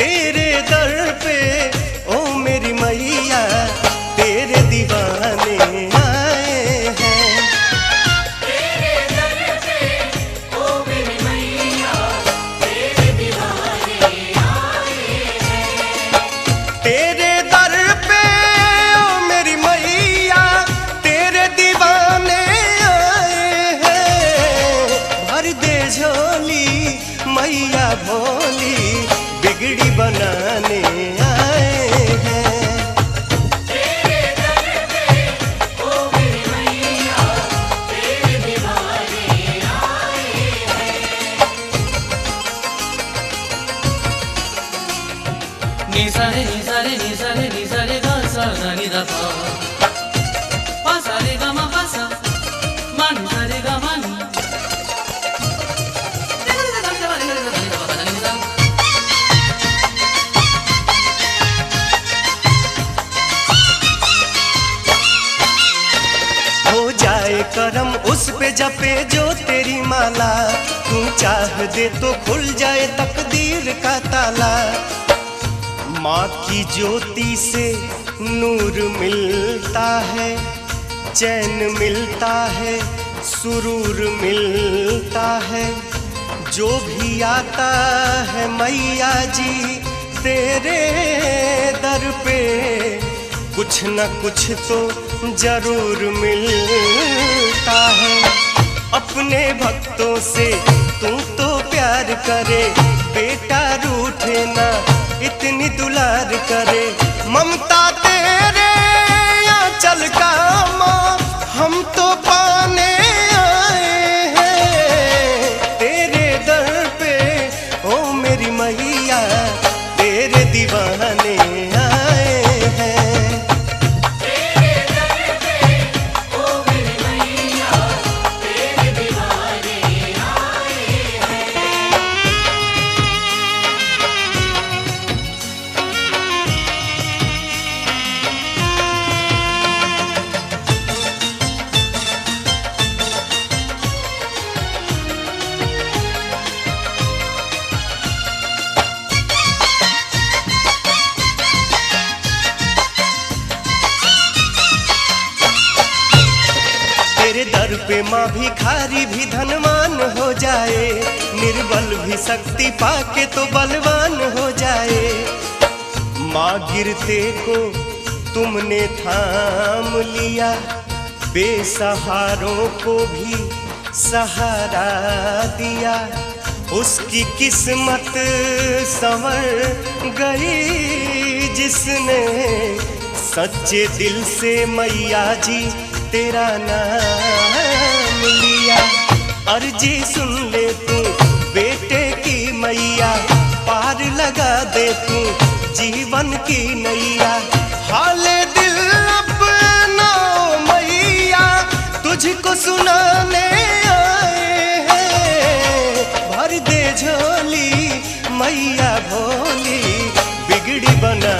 तेरे दर पे ओ मेरी मैया तेरे दीवाने आए हैं। तेरे दर पे ओ मेरी मैया तेरे दीवाने आए हैं। तेरे दर पे ओ मेरी मैया तेरे दीवाने आए हैं। भर दे झोली मैया भोली बिगड़ी बनाने आए हैं। तेरे दर पे ओ मेरी मैया तेरे दीवाने आए हैं। नी सा रे नी सा रे नी सा रे नी सा रे गा सा धा नी धा पा सा रे गा मा पा सा मा नी सा रे गा मा नी हो जाए करम उस पे जपे जो तेरी माला, तू चाह दे तो खुल जाए तकदीर का ताला। माँ की ज्योति से नूर मिलता है, चैन मिलता है, सुरूर मिलता है। जो भी आता है मैया जी तेरे दर पे कुछ न कुछ तो जरूर मिलता है। अपने भक्तों से तू तो प्यार करे, बेटा रूठे ना इतनी दुलार करे। ममता तेरे आंचल का माँ हम तो पाने आए हैं। तेरे दर पे ओ मेरी मैया तेरे दीवाने आए हैं। तेरे दर पे ओ मेरी मैया तेरे दीवाने आए हैं। तेरे दर पे माँ भिखारी भी धनवान हो जाए, निर्बल भी शक्ति पाके तो बलवान हो जाए। माँ गिरते को तुमने थाम लिया, बेसहारों को भी सहारा दिया। उसकी किस्मत संवर गई जिसने सच्चे दिल से मैया जी तेरा नाम लिया। अर्जी सुन ले तू बेटे की मैया, पार लगा दे तू जीवन की नैया। हाले दिल अपना मैया तुझको सुनाने आए हैं। भर दे झोली मैया भोली बिगड़ी बना